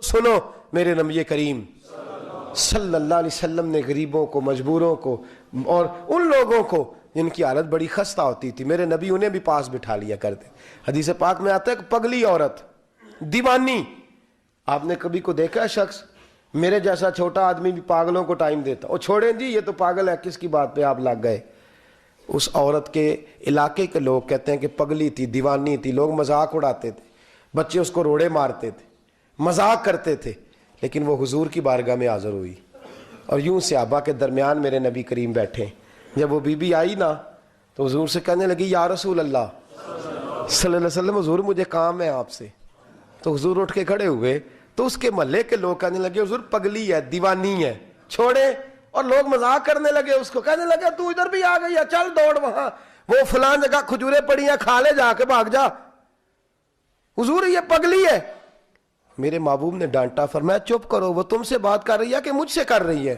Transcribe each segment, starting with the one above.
سنو میرے نبی کریم صلی اللہ علیہ وسلم نے غریبوں کو، مجبوروں کو اور ان لوگوں کو جن کی حالت بڑی خستہ ہوتی تھی، میرے نبی انہیں بھی پاس بٹھا لیا کرتے۔ حدیث پاک میں آتا ہے کہ پگلی عورت، دیوانی، آپ نے کبھی کو دیکھا ہے شخص میرے جیسا چھوٹا آدمی بھی پاگلوں کو ٹائم دیتا، اور چھوڑیں جی یہ تو پاگل ہے، کس کی بات پہ آپ لگ گئے؟ اس عورت کے علاقے کے لوگ کہتے ہیں کہ پگلی تھی، دیوانی تھی، لوگ مذاق اڑاتے تھے، بچے اس کو روڑے مارتے تھے، مذاق کرتے تھے، لیکن وہ حضور کی بارگاہ میں حاضر ہوئی اور یوں صحابہ کے درمیان میرے نبی کریم بیٹھے۔ جب وہ بی بی آئی نا تو حضور سے کہنے لگی یا رسول اللہ صلی اللہ علیہ وسلم، حضور مجھے کام ہے آپ سے۔ تو حضور اٹھ کے کھڑے ہوئے تو اس کے محلے کے لوگ کہنے لگے حضور پگلی ہے، دیوانی ہے، چھوڑے، اور لوگ مذاق کرنے لگے اس کو، کہنے لگے تو ادھر بھی آ گئی ہے، چل دوڑ وہاں، وہ فلان جگہ کھجوریں پڑی ہیں، کھا لے جا کے، بھاگ جا، حضور یہ پگلی ہے۔ میرے محبوب نے ڈانٹا، فرمایا چپ کرو، وہ تم سے بات کر رہی ہے کہ مجھ سے کر رہی ہے؟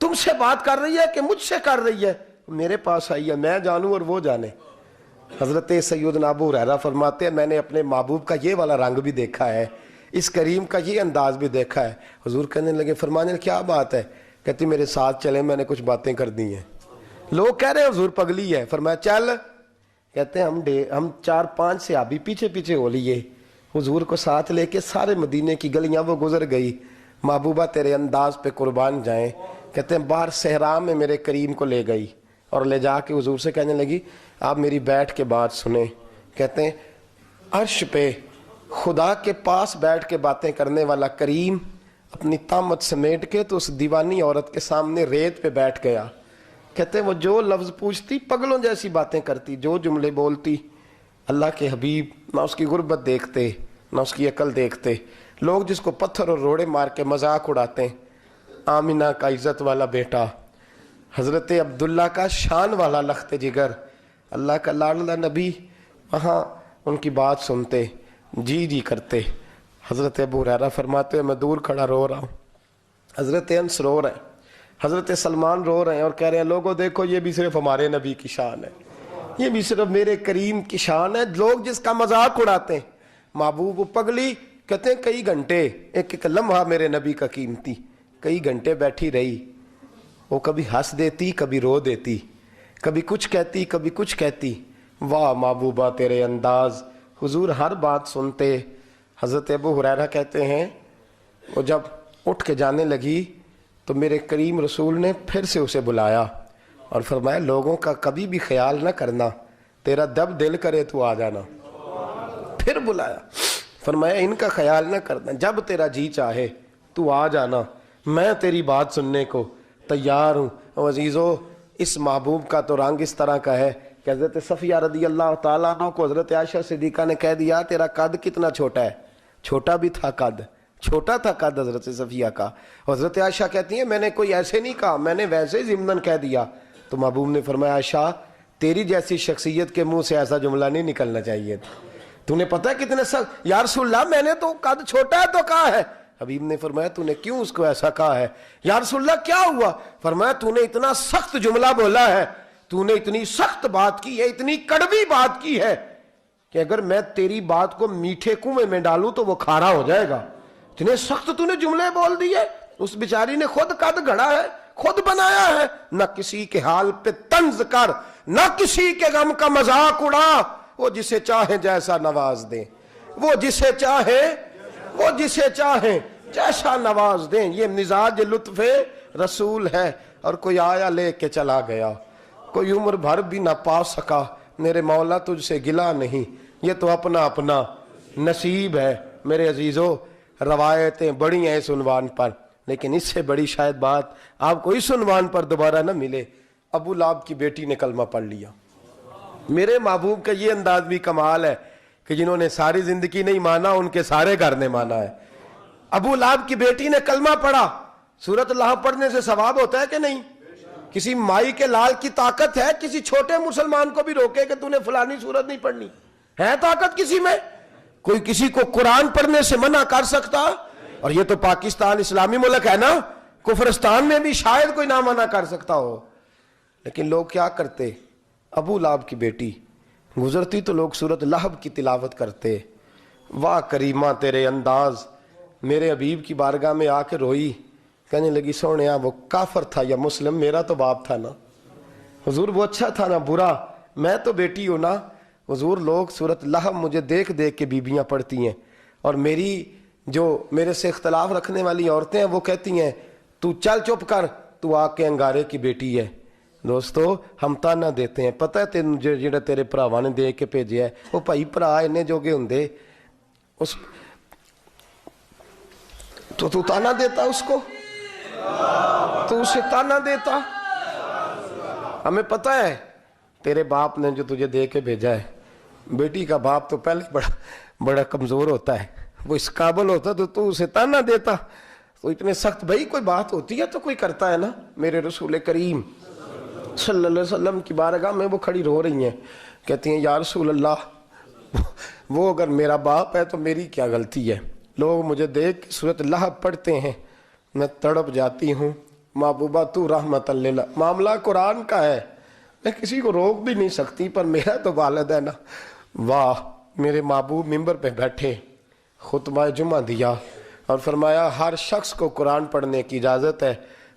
تم سے بات کر رہی ہے کہ مجھ سے کر رہی ہے؟ میرے پاس آئی ہے، میں جانوں اور وہ جانے۔ حضرت سیدنا ابو ہریرہ فرماتے ہیں میں نے اپنے محبوب کا یہ والا رنگ بھی دیکھا ہے، اس کریم کا یہ انداز بھی دیکھا ہے۔ حضور کہنے لگے، فرمانے کیا بات ہے؟ کہتی میرے ساتھ چلے، میں نے کچھ باتیں کر دی ہیں۔ لوگ کہہ رہے ہیں حضور پگلی ہے، فرمایا چل۔ کہتے ہیں ہم 4-5 صحابی پیچھے پیچھے ہو لیے، حضور کو ساتھ لے کے سارے مدینے کی گلیاں وہ گزر گئی۔ محبوبہ تیرے انداز پہ قربان جائیں۔ کہتے ہیں باہر صحرا میں میرے کریم کو لے گئی اور لے جا کے حضور سے کہنے لگی آپ میری بیٹھ کے بات سنیں۔ کہتے ہیں عرش پہ خدا کے پاس بیٹھ کے باتیں کرنے والا کریم اپنی طامت سمیٹ کے تو اس دیوانی عورت کے سامنے ریت پہ بیٹھ گیا۔ کہتے ہیں وہ جو لفظ پوچھتی پگلوں جیسی باتیں کرتی، جو جملے بولتی، اللہ کے حبیب نہ اس کی غربت دیکھتے نہ اس کی عقل دیکھتے۔ لوگ جس کو پتھر اور روڑے مار کے مذاق اڑاتے ہیں، آمینہ کا عزت والا بیٹا، حضرت عبداللہ کا شان والا لخت جگر، اللہ کا لاڈلا نبی، وہاں ان کی بات سنتے جی جی کرتے۔ حضرت ابو ہریرہ فرماتے ہیں میں دور کھڑا رو رہا ہوں، حضرت انس رو رہے ہیں، حضرت سلمان رو رہے ہیں اور کہہ رہے ہیں لوگوں دیکھو یہ بھی صرف ہمارے نبی کی شان ہے، یہ بھی صرف میرے کریم کی شان ہے، لوگ جس کا مذاق اڑاتے ہیں۔ محبوب پگلی، کہتے ہیں کئی گھنٹے، ایک ایک لمحہ میرے نبی کا قیمتی، کئی گھنٹے بیٹھی رہی۔ وہ کبھی ہنس دیتی، کبھی رو دیتی، کبھی کچھ کہتی، کبھی کچھ کہتی۔ واہ محبوبہ تیرے انداز، حضور ہر بات سنتے۔ حضرت ابو ہریرہ کہتے ہیں وہ جب اٹھ کے جانے لگی تو میرے کریم رسول نے پھر سے اسے بلایا اور فرمایا لوگوں کا کبھی بھی خیال نہ کرنا، تیرا جب دل کرے تو آ جانا۔ پھر بلایا، فرمایا ان کا خیال نہ کرنا، جب تیرا جی چاہے تو آ جانا، میں تیری بات سننے کو تیار ہوں۔ اور عزیزو اس محبوب کا تو رنگ اس طرح کا ہے کہ حضرت صفیہ رضی اللہ تعالیٰ عنہ کو حضرت عائشہ صدیقہ نے کہہ دیا تیرا قد کتنا چھوٹا ہے، چھوٹا بھی تھا قد، چھوٹا تھا قد حضرت صفیہ کا۔ حضرت عائشہ کہتی ہیں میں نے کوئی ایسے نہیں کہا، میں نے ویسے ہی ضمناً کہہ دیا۔ تو محبوب نے فرمایا عائشہ تیری جیسی شخصیت کے منہ سے ایسا جملہ نہیں نکلنا چاہیے تھا، تو نے پتہ کتنے سخت، یا رسول اللہ میں نے تو قد چھوٹا ہے تو کہا ہے۔ حبیب نے فرمایا تو نے کیوں اس کو ایسا کہا ہے؟ یا رسول اللہ کیا ہوا؟ فرمایا تو نے اتنا سخت جملہ بولا ہے، تو نے اتنی سخت بات کی ہے، اتنی کڑوی بات کی ہے کہ اگر میں تیری بات کو میٹھے کنویں میں ڈالوں تو وہ کھارا ہو جائے گا، اتنے سخت تو نے جملے بول دیے۔ اس بیچاری نے خود قد گھڑا ہے، خود بنایا ہے، نہ کسی کے حال پہ طنز کر، نہ کسی کے غم کا مذاق اڑا، وہ جسے چاہے جیسا نواز دیں، وہ جسے چاہے جیسا نواز دیں۔ یہ مزاج لطف رسول ہے۔ اور کوئی آیا لے کے چلا گیا، کوئی عمر بھر بھی نہ پا سکا، میرے مولا تجھ سے گلا نہیں، یہ تو اپنا اپنا نصیب ہے۔ میرے عزیزو روایتیں بڑی ہیں اس عنوان پر، لیکن اس سے بڑی شاید بات آپ کو اس عنوان پر دوبارہ نہ ملے۔ ابو لہب کی بیٹی نے کلمہ پڑھ لیا۔ میرے محبوب کا یہ انداز بھی کمال ہے کہ جنہوں نے ساری زندگی نہیں مانا ان کے سارے گھر نے مانا ہے۔ ابو لہب کی بیٹی نے کلمہ پڑھا، سورۃ لہب پڑھنے سے ثواب ہوتا ہے کہ نہیں؟ کسی مائی کے لال کی طاقت ہے کسی چھوٹے مسلمان کو بھی روکے کہ تو نے فلانی سورت نہیں پڑھنی؟ ہے طاقت کسی میں؟ کوئی کسی کو قرآن پڑھنے سے منع کر سکتا؟ اور یہ تو پاکستان اسلامی ملک ہے نا، کفرستان میں بھی شاید کوئی نہ منع کر سکتا ہو۔ لیکن لوگ کیا کرتے؟ ابو لہب کی بیٹی گزرتی تو لوگ سورۃ لہب کی تلاوت کرتے۔ واہ کریمہ تیرے انداز، میرے حبیب کی بارگاہ میں آ کے روئی, کہنے لگی سونیا وہ کافر تھا یا مسلم, میرا تو باپ تھا نا. حضور وہ اچھا تھا نا برا, میں تو بیٹی ہوں نا. حضور لوگ سورۃ لہب مجھے دیکھ دیکھ کے بیبیاں پڑھتی ہیں, اور میری جو میرے سے اختلاف رکھنے والی عورتیں ہیں وہ کہتی ہیں تو چل چپ کر, تو آ کے انگارے کی بیٹی ہے. دوستو ہم تانا دیتے ہیں, پتہ ہے تینوں جڑا تیرے بھراواں نے دے کے بھیجیا ہے وہ بھائی بھرا انہیں جوگے ہوندے, اس تو تانا دیتا اس کو, تو اسے تانا دیتا. ہمیں پتہ ہے تیرے باپ نے جو تجھے دے کے بھیجا ہے, بیٹی کا باپ تو پہلے بڑا کمزور ہوتا ہے, وہ اس قابل ہوتا تو اسے تانا دیتا. تو اتنے سخت بھائی کوئی بات ہوتی ہے تو کوئی کرتا ہے نا. میرے رسول کریم صلی اللہ علیہ وسلم کی بارگاہ میں وہ کھڑی رو رہی ہیں, کہتی ہیں یا رسول اللہ وہ اگر میرا باپ ہے تو میری کیا غلطی ہے. لوگ مجھے دیکھ سورۃ لہب پڑھتے ہیں, میں تڑپ جاتی ہوں. محبوبہ تو رحمت للہ, معاملہ قرآن کا ہے, میں کسی کو روک بھی نہیں سکتی, پر میرا تو والد ہے نا. واہ, میرے محبوب ممبر پہ بیٹھے, خطبہ جمعہ دیا اور فرمایا ہر شخص کو قرآن پڑھنے کی اجازت ہے,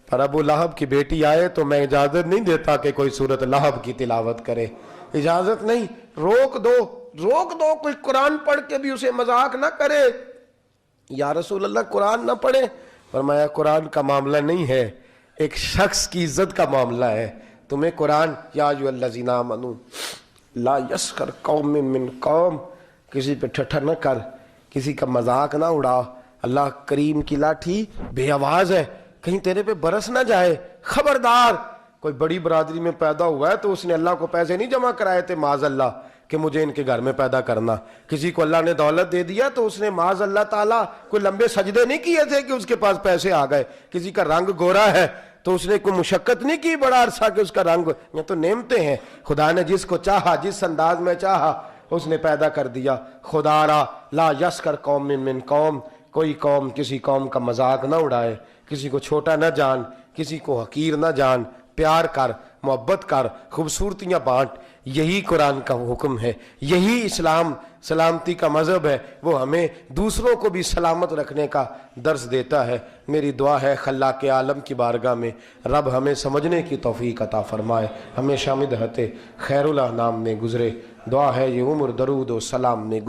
پر ابو لہب کی بیٹی آئے تو میں اجازت نہیں دیتا کہ کوئی سورۃ لہب کی تلاوت کرے. اجازت نہیں, روک دو, کوئی قرآن پڑھ کے بھی اسے مذاق نہ کرے. یا رسول اللہ قرآن نہ پڑھے. فرمایا قرآن کا معاملہ نہیں ہے, ایک شخص کی عزت کا معاملہ ہے. تمہیں قرآن یا ایھا الذین آمنوا لا یسخر قوم من قوم, کسی پہ ٹھٹھر نہ کر, کسی کا مذاق نہ اڑا. اللہ کریم کی لاٹھی بے آواز ہے, کہیں تیرے پہ برس نہ جائے. خبردار, کوئی بڑی برادری میں پیدا ہوا ہے تو اس نے اللہ کو پیسے نہیں جمع کرائے تھے معاذ اللہ کہ مجھے ان کے گھر میں پیدا کرنا. کسی کو اللہ نے دولت دے دیا تو اس نے معاذ اللہ تعالیٰ کوئی لمبے سجدے نہیں کیے تھے کہ اس کے پاس پیسے آ گئے. کسی کا رنگ گورا ہے تو اس نے کوئی مشقت نہیں کی بڑا عرصہ کہ اس کا رنگ, یہ تو نعمتیں ہیں. خدا نے جس کو چاہا جس انداز میں چاہا اس نے پیدا کر دیا. خدا را لا یسخر قوم من قوم, کوئی قوم کسی قوم کا مذاق نہ اڑائے, کسی کو چھوٹا نہ جان, کسی کو حقیر نہ جان. پیار کر, محبت کر, خوبصورتیاں بانٹ. یہی قرآن کا حکم ہے, یہی اسلام سلامتی کا مذہب ہے. وہ ہمیں دوسروں کو بھی سلامت رکھنے کا درس دیتا ہے. میری دعا ہے خلاق عالم کی بارگاہ میں رب ہمیں سمجھنے کی توفیق عطا فرمائے, ہمیشہ مدحت خیر الانام میں گزرے. دعا ہے یہ عمر درود و سلام میں